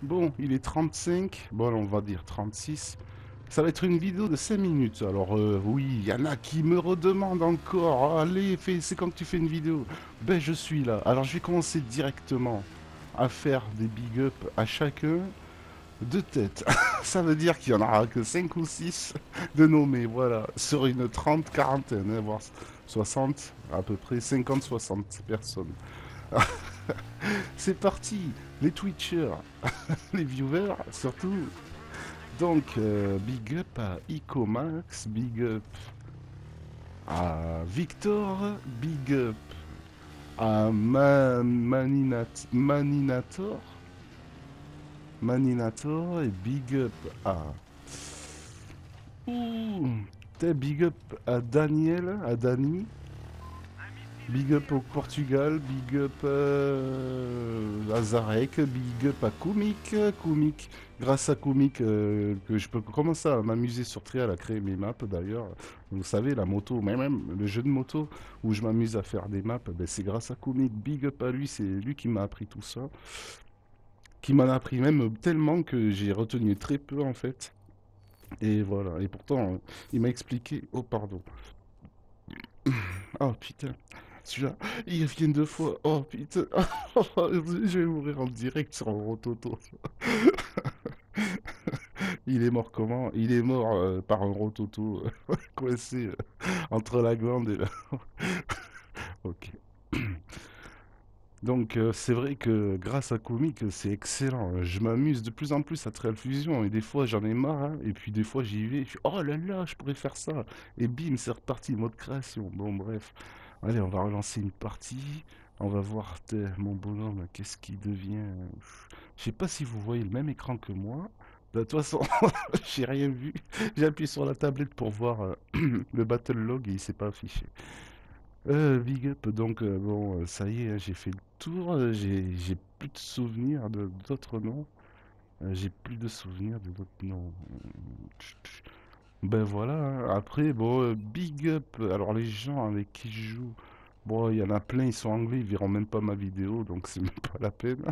Bon, il est 35. Bon, on va dire 36. Ça va être une vidéo de 5 minutes. Alors, oui, il y en a qui me redemandent encore. Allez, c'est quand que tu fais une vidéo. Ben, je suis là. Alors, je vais commencer directement à faire des big up à chacun de tête. Ça veut dire qu'il y en aura que 5 ou 6 de nommés, voilà. Sur une 30, quarantaine, hein, voire 60, à peu près 50, 60 personnes. C'est parti, les Twitchers, les viewers surtout. Donc, big up à Icomax, big up à Victor, big up à Maninator et big up à... Ouh, big up à Daniel, à Dani, big up au Portugal, big up à Zarek, big up à Koumik. Grâce à Koumik, que je peux commencer à m'amuser sur Trial, à créer mes maps d'ailleurs. Vous savez, la moto, même le jeu de moto où je m'amuse à faire des maps, ben, c'est grâce à Koumik. Big up à lui, c'est lui qui m'a appris tout ça. Qui m'en a appris même tellement que j'ai retenu très peu en fait. Et voilà, et pourtant, il m'a expliqué. Oh, pardon. Oh putain. Celui-là, il revient deux fois. Oh putain. Je vais mourir en direct sur un rototo. Il est mort comment? Il est mort par un rototo coincé entre la glande et la... Ok. Donc c'est vrai que grâce à Comic, c'est excellent. Je m'amuse de plus en plus à Trial Fusion et des fois j'en ai marre, hein, et puis des fois j'y vais, je fais, oh là là, je pourrais faire ça. Et bim, c'est reparti, mode création. Bon bref, allez, on va relancer une partie. On va voir mon bonhomme, qu'est-ce qu'il devient. Je sais pas si vous voyez le même écran que moi. De toute façon, j'ai rien vu. J'ai appuyé sur la tablette pour voir le battle log et il s'est pas affiché. Big up, donc bon, ça y est, hein, j'ai fait le tour, j'ai plus de souvenirs de d'autres noms. J'ai plus de souvenirs de d'autres noms. Ben voilà, hein. Après, bon, big up. Alors les gens avec qui je joue, bon, il y en a plein, ils sont anglais, ils verront même pas ma vidéo, donc c'est même pas la peine.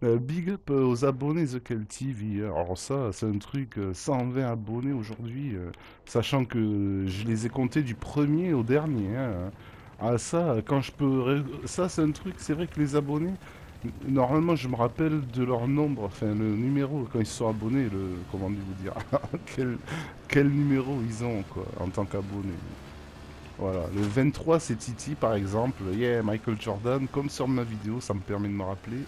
Big up aux abonnés The Kel TV. Alors ça, c'est un truc, 120 abonnés aujourd'hui, sachant que je les ai comptés du premier au dernier, hein. Ah ça, quand je peux... Ça, c'est un truc, c'est vrai que les abonnés, normalement, je me rappelle de leur nombre, enfin, le numéro, quand ils sont abonnés, le... Comment vous dire? Quel, quel numéro ils ont, quoi, en tant qu'abonnés. Voilà, le 23, c'est Titi, par exemple. Yeah, Michael Jordan, comme sur ma vidéo, ça me permet de me rappeler.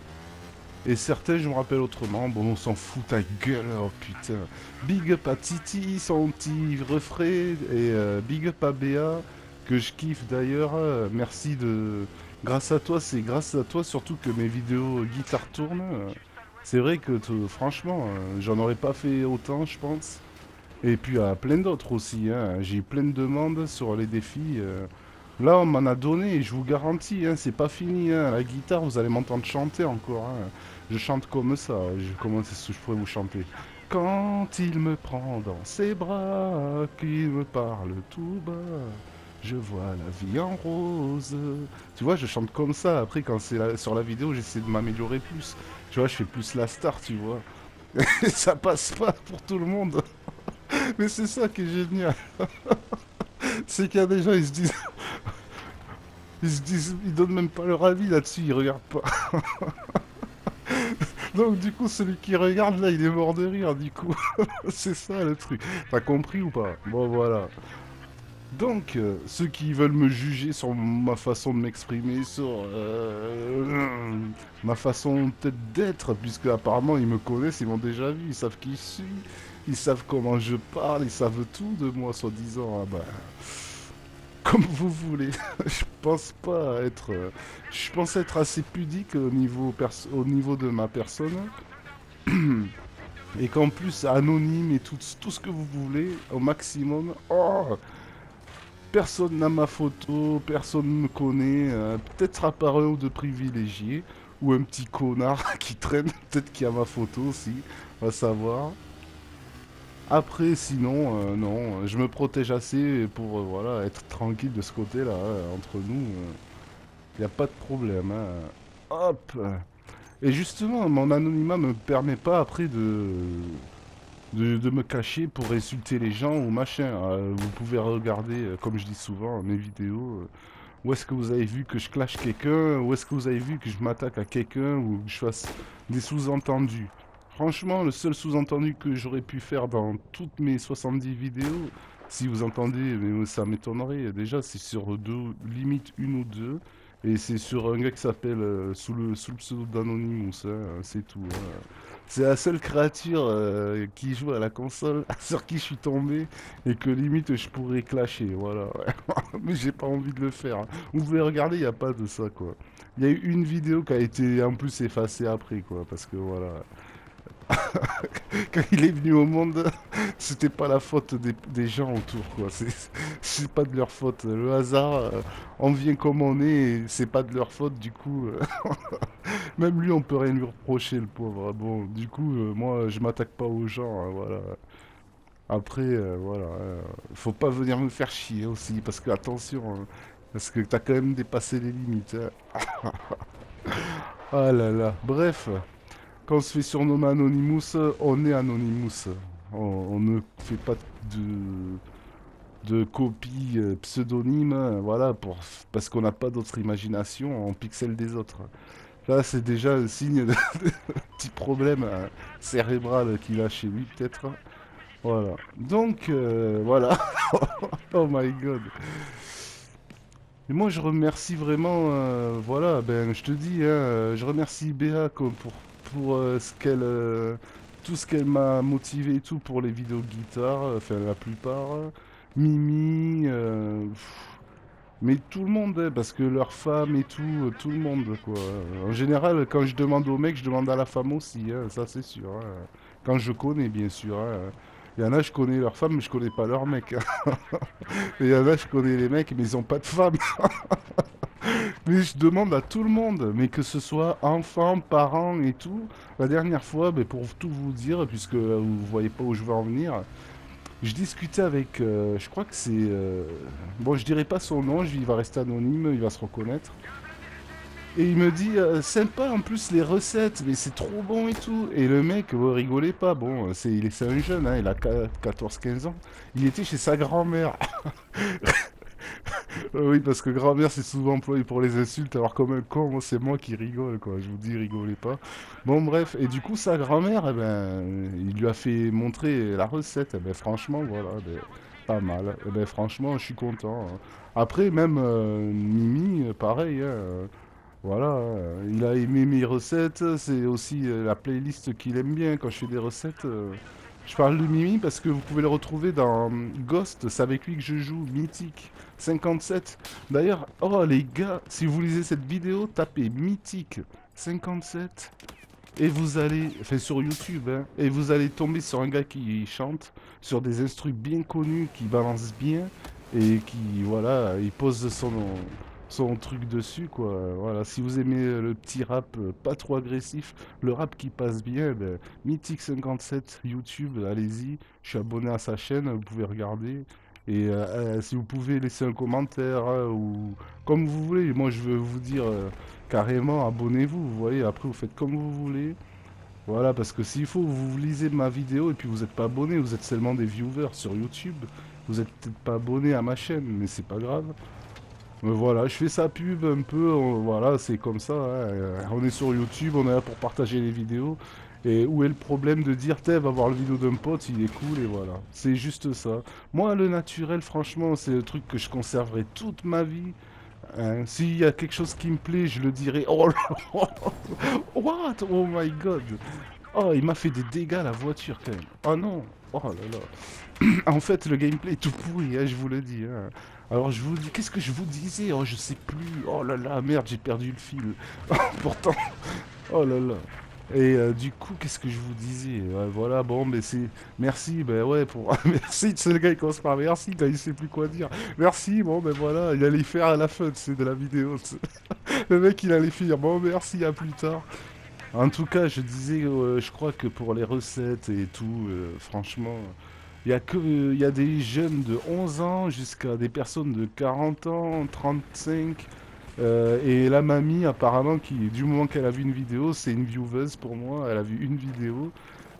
Et certains, je me rappelle autrement. Bon, on s'en fout ta gueule, oh putain. Big up à Titi, son petit refrain. Et big up à Béa, que je kiffe d'ailleurs. Merci de... Grâce à toi, c'est grâce à toi surtout que mes vidéos guitare tournent. C'est vrai que, franchement, j'en aurais pas fait autant, je pense. Et puis à plein d'autres aussi, hein. J'ai eu plein de demandes sur les défis. Là, on m'en a donné et je vous garantis, hein, c'est pas fini, hein. La guitare, vous allez m'entendre chanter encore, hein. Je chante comme ça. Comment est-ce que je pourrais vous chanter? Quand il me prend dans ses bras, qu'il me parle tout bas, je vois la vie en rose. Tu vois, je chante comme ça. Après, quand c'est sur la vidéo, j'essaie de m'améliorer plus. Tu vois, je fais plus la star, tu vois. Et ça passe pas pour tout le monde. Mais c'est ça qui est génial. C'est qu'il y a des gens, ils donnent même pas leur avis là-dessus, ils regardent pas. Donc du coup, celui qui regarde là, il est mort de rire, du coup. C'est ça le truc. T'as compris ou pas? Bon, voilà. Donc, ceux qui veulent me juger sur ma façon de m'exprimer, sur ma façon peut-être d'être, puisque apparemment ils me connaissent, ils m'ont déjà vu, ils savent qui je suis, ils savent comment je parle, ils savent tout de moi, soi-disant. Ah bah, comme vous voulez. Je pense pas être. Je pense être assez pudique au niveau de ma personne. Et qu'en plus, anonyme et tout ce que vous voulez, au maximum. Oh, personne n'a ma photo, personne ne me connaît. Peut-être à part un ou deux privilégiés. Ou un petit connard qui traîne, peut-être qui a ma photo aussi. On va savoir. Après, sinon, non, je me protège assez pour voilà, être tranquille de ce côté-là, hein, entre nous. Il n'y a pas de problème, hein. Hop! Et justement, mon anonymat me permet pas après de me cacher pour insulter les gens ou machin. Vous pouvez regarder, comme je dis souvent, mes vidéos. Où est-ce que vous avez vu que je clash quelqu'un? Où est-ce que vous avez vu que je m'attaque à quelqu'un ou que je fasse des sous-entendus? Franchement, le seul sous-entendu que j'aurais pu faire dans toutes mes 70 vidéos, si vous entendez, mais ça m'étonnerait, déjà c'est sur deux, limite une ou deux, et c'est sur un gars qui s'appelle sous le pseudo d'Anonymous, hein, c'est tout, hein. C'est la seule créature qui joue à la console sur qui je suis tombé et que limite je pourrais clasher, voilà. Mais j'ai pas envie de le faire, hein. Vous pouvez regarder, il n'y a pas de ça, quoi. Il y a eu une vidéo qui a été en plus effacée après, quoi, parce que voilà. Quand il est venu au monde, c'était pas la faute des gens autour, quoi. C'est pas de leur faute. Le hasard, on vient comme on est, et c'est pas de leur faute, du coup. Même lui, on peut rien lui reprocher, le pauvre. Bon, du coup, moi, je m'attaque pas aux gens, hein, voilà. Après, voilà, faut pas venir me faire chier aussi, parce que attention, hein, parce que t'as quand même dépassé les limites, hein. Ah là là. Bref, quand on se fait surnommer Anonymous, on est Anonymous. On ne fait pas de copie pseudonyme, voilà, parce qu'on n'a pas d'autre imagination, on pixel des autres. Là, c'est déjà un signe de petit problème cérébral qu'il a chez lui, peut-être. Voilà. Donc, voilà. Oh my god. Et moi, je remercie vraiment, voilà, ben, je te dis, hein, je remercie Béa pour tout ce qu'elle m'a motivé et tout pour les vidéos de guitare, enfin la plupart. Mimi, mais tout le monde, hein, parce que leurs femmes et tout, tout le monde, quoi. En général, quand je demande au mec, je demande à la femme aussi, hein, ça c'est sûr, hein. Quand je connais, bien sûr, hein. Il y en a, je connais leurs femmes, mais je connais pas leurs mecs, hein. Et il y en a, je connais les mecs, mais ils ont pas de femmes. Mais je demande à tout le monde, mais que ce soit enfants, parents et tout. La dernière fois, ben, pour tout vous dire, puisque vous voyez pas où je veux en venir, je discutais avec, je crois que c'est, bon, je dirais pas son nom, il va rester anonyme, il va se reconnaître. Et il me dit, sympa en plus les recettes, mais c'est trop bon et tout. Et le mec, rigolez pas, bon, c'est un jeune, hein, il a 14-15 ans. Il était chez sa grand-mère. Oui, parce que grand-mère, c'est souvent employé pour les insultes, alors comme un con, moi, c'est moi qui rigole, quoi. Je vous dis, rigolez pas. Bon, bref, et du coup, sa grand-mère, eh ben, il lui a fait montrer la recette. Eh ben, franchement, voilà, ben, pas mal. Eh ben, franchement, je suis content, hein. Après, même Mimi, pareil, hein, voilà, il a aimé mes recettes. C'est aussi la playlist qu'il aime bien quand je fais des recettes. Je parle de Mimi parce que vous pouvez le retrouver dans Ghost, c'est avec lui que je joue, Mythique 57. D'ailleurs, oh les gars, si vous lisez cette vidéo, tapez Mythique 57 et vous allez, enfin sur YouTube, hein, et vous allez tomber sur un gars qui chante sur des instrus bien connus, qui balance bien et qui, voilà, il pose son truc dessus, quoi. Voilà, si vous aimez le petit rap pas trop agressif, le rap qui passe bien, ben, Mythique 57 YouTube, allez-y. Je suis abonné à sa chaîne, vous pouvez regarder. Et si vous pouvez laisser un commentaire hein, ou comme vous voulez, moi je veux vous dire carrément abonnez-vous, vous voyez, après vous faites comme vous voulez. Voilà, parce que s'il faut, vous lisez ma vidéo et puis vous n'êtes pas abonné, vous êtes seulement des viewers sur YouTube. Vous n'êtes peut-être pas abonné à ma chaîne, mais c'est pas grave. Voilà, je fais sa pub un peu, voilà, c'est comme ça, hein, on est sur YouTube, on est là pour partager les vidéos. Et où est le problème de dire, t'es, va voir le vidéo d'un pote, il est cool, et voilà. C'est juste ça. Moi, le naturel, franchement, c'est le truc que je conserverai toute ma vie. Hein. S'il y a quelque chose qui me plaît, je le dirai. Oh là, what? Oh my god. Oh, il m'a fait des dégâts la voiture quand même. Oh non. Oh là là. En fait, le gameplay est tout pourri, hein, je vous le dis, hein. Alors je vous dis, qu'est-ce que je vous disais? Oh, je sais plus. Oh là là, merde, j'ai perdu le fil. Pourtant, oh là là. Et du coup, qu'est-ce que je vous disais? Voilà, bon, mais c'est... Merci, ben ouais, pour... Merci, c'est le gars qui commence par merci quand il sait plus quoi dire. Merci, bon, ben voilà, il allait faire à la fin, c'est de la vidéo. Le mec, il allait finir, bon, merci, à plus tard. En tout cas, je disais, je crois que pour les recettes et tout, franchement, il y a des jeunes de 11 ans jusqu'à des personnes de 40 ans, 35. Et la mamie, apparemment, du moment qu'elle a vu une vidéo, c'est une vieweuse pour moi. Elle a vu une vidéo.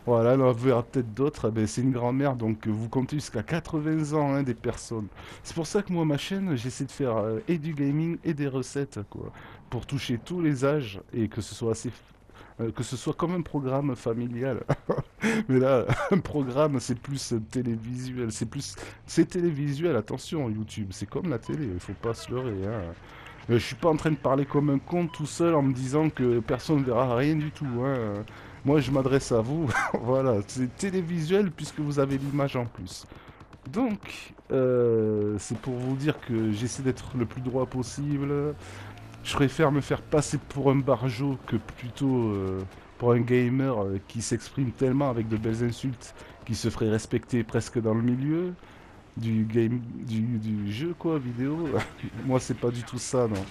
Voilà, elle en verra peut-être d'autres. Eh ben, c'est une grand-mère, donc vous comptez jusqu'à 80 ans hein, des personnes. C'est pour ça que moi, ma chaîne, j'essaie de faire et du gaming et des recettes, quoi. Pour toucher tous les âges et que ce soit que ce soit comme un programme familial. Mais là, un programme, c'est plus télévisuel. C'est télévisuel, attention, YouTube. C'est comme la télé, il faut pas se leurrer, hein. Je suis pas en train de parler comme un con tout seul en me disant que personne ne verra rien du tout, hein. Moi, je m'adresse à vous. Voilà, c'est télévisuel puisque vous avez l'image en plus. Donc, c'est pour vous dire que j'essaie d'être le plus droit possible. Je préfère me faire passer pour un barjot que plutôt pour un gamer qui s'exprime tellement avec de belles insultes qui se ferait respecter presque dans le milieu du jeu quoi, vidéo. Moi, c'est pas du tout ça, non.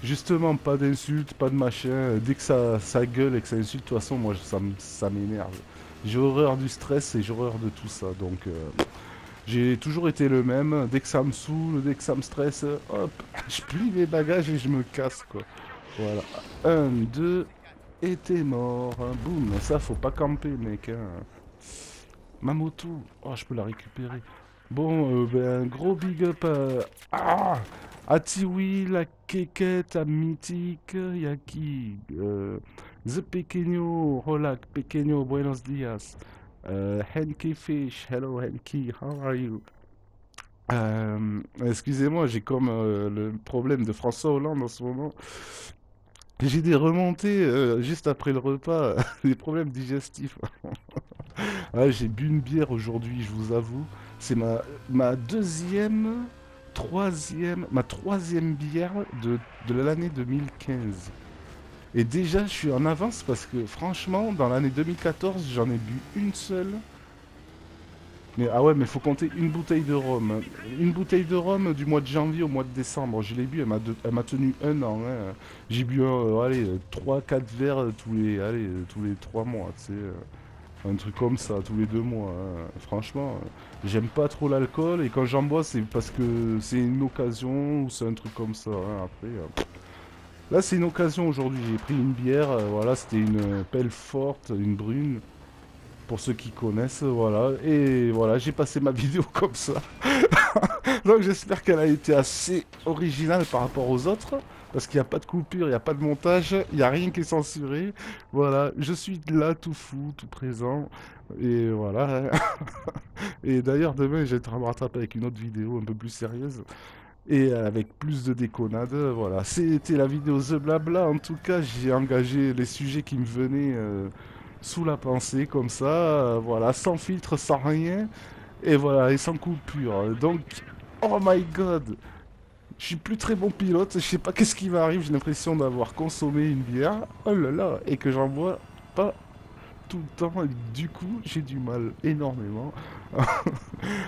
Justement, pas d'insultes, pas de machin. Dès que ça gueule et que ça insulte, de toute façon, moi, ça m'énerve. J'ai horreur du stress et j'ai horreur de tout ça. Donc, j'ai toujours été le même. Dès que ça me saoule, dès que ça me stresse, hop, je plie mes bagages et je me casse, quoi. Voilà. Un, deux, et t'es mort. Hein. Boum. Ça, faut pas camper, mec. Hein. Ma moto. Oh, je peux la récupérer. Bon, ben, gros big up à Tiwi, la Kékette, à Mythique, y'a qui The Pequeño, hola Pequeño, buenos días. Henky Fish, hello Henky, how are you? Excusez-moi, j'ai comme le problème de François Hollande en ce moment. J'ai des remontées juste après le repas, des problèmes digestifs. Ah, j'ai bu une bière aujourd'hui, je vous avoue. C'est ma ma troisième bière de l'année 2015. Et déjà, je suis en avance parce que franchement, dans l'année 2014, j'en ai bu une seule. Mais ah ouais, mais faut compter une bouteille de rhum. Une bouteille de rhum du mois de janvier au mois de décembre. Je l'ai bu, elle m'a tenu un an, hein. J'ai bu allez, 3-4 verres tous les 3 mois, tu sais. Un truc comme ça, tous les 2 mois, hein. Franchement, j'aime pas trop l'alcool et quand j'en bois, c'est parce que c'est une occasion ou c'est un truc comme ça, hein. Après, là, c'est une occasion aujourd'hui. J'ai pris une bière, voilà, c'était une pelle forte, une brune, pour ceux qui connaissent, voilà. Et voilà, j'ai passé ma vidéo comme ça. Donc j'espère qu'elle a été assez originale par rapport aux autres. Parce qu'il n'y a pas de coupure, il n'y a pas de montage, il n'y a rien qui est censuré. Voilà, je suis là tout fou, tout présent. Et voilà. Et d'ailleurs, demain, je vais me rattraper avec une autre vidéo un peu plus sérieuse. Et avec plus de déconnades, voilà. C'était la vidéo The Blabla. En tout cas, j'ai engagé les sujets qui me venaient sous la pensée, comme ça. Voilà, sans filtre, sans rien. Et voilà, et sans coupure. Donc, oh my god! Je suis plus très bon pilote, je sais pas qu'est-ce qui m'arrive, j'ai l'impression d'avoir consommé une bière, oh là là, et que j'en bois pas tout le temps, et du coup j'ai du mal énormément.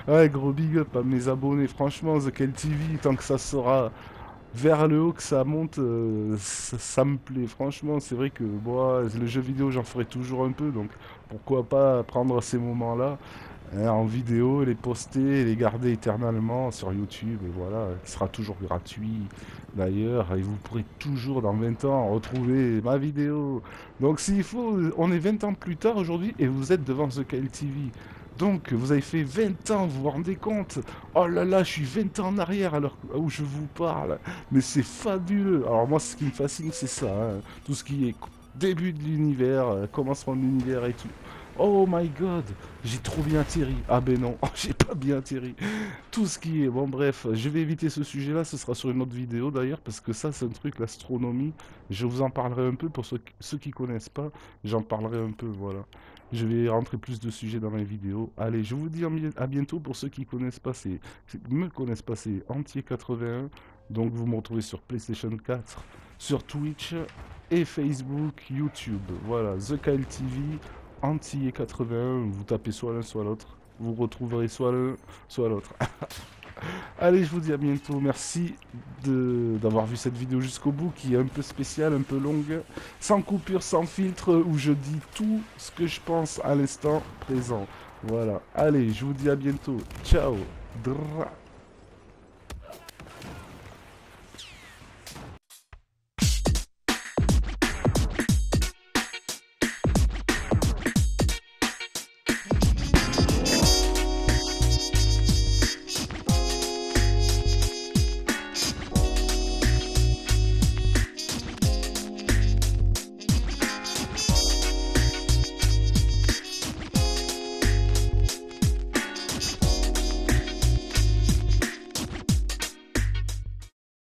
Ouais, gros big up à mes abonnés, franchement, The Kale TV, tant que ça sera vers le haut, que ça monte, ça me plaît, franchement, c'est vrai que moi, le jeu vidéo j'en ferai toujours un peu, donc pourquoi pas prendre ces moments-là en vidéo, les poster et les garder éternellement sur YouTube. Et voilà, il sera toujours gratuit d'ailleurs. Et vous pourrez toujours dans 20 ans retrouver ma vidéo. Donc s'il faut, on est 20 ans plus tard aujourd'hui et vous êtes devant The Kyle TV. Donc vous avez fait 20 ans, vous vous rendez compte? Oh là là, je suis 20 ans en arrière alors où je vous parle. Mais c'est fabuleux. Alors moi, ce qui me fascine, c'est ça, hein. Tout ce qui est début de l'univers, commencement de l'univers et tout. Oh my god, j'ai trop bien atterri. Ah ben non, j'ai pas bien atterri. Tout ce qui est... Bon bref, je vais éviter ce sujet-là, ce sera sur une autre vidéo d'ailleurs, parce que ça c'est un truc, l'astronomie. Je vous en parlerai un peu, pour ceux qui connaissent pas, j'en parlerai un peu, voilà. Je vais rentrer plus de sujets dans mes vidéos. Allez, je vous dis à bientôt. Pour ceux qui connaissent pas, me connaissent pas, c'est Entier81. Donc vous me retrouvez sur PlayStation 4, sur Twitch et Facebook, YouTube. Voilà, The Kyle TV. Antillais 81, vous tapez soit l'un soit l'autre, vous retrouverez soit l'un soit l'autre. Allez, je vous dis à bientôt, merci d'avoir vu cette vidéo jusqu'au bout, qui est un peu spéciale, un peu longue, sans coupure, sans filtre, où je dis tout ce que je pense à l'instant présent. Voilà, allez, je vous dis à bientôt, ciao. Drrr.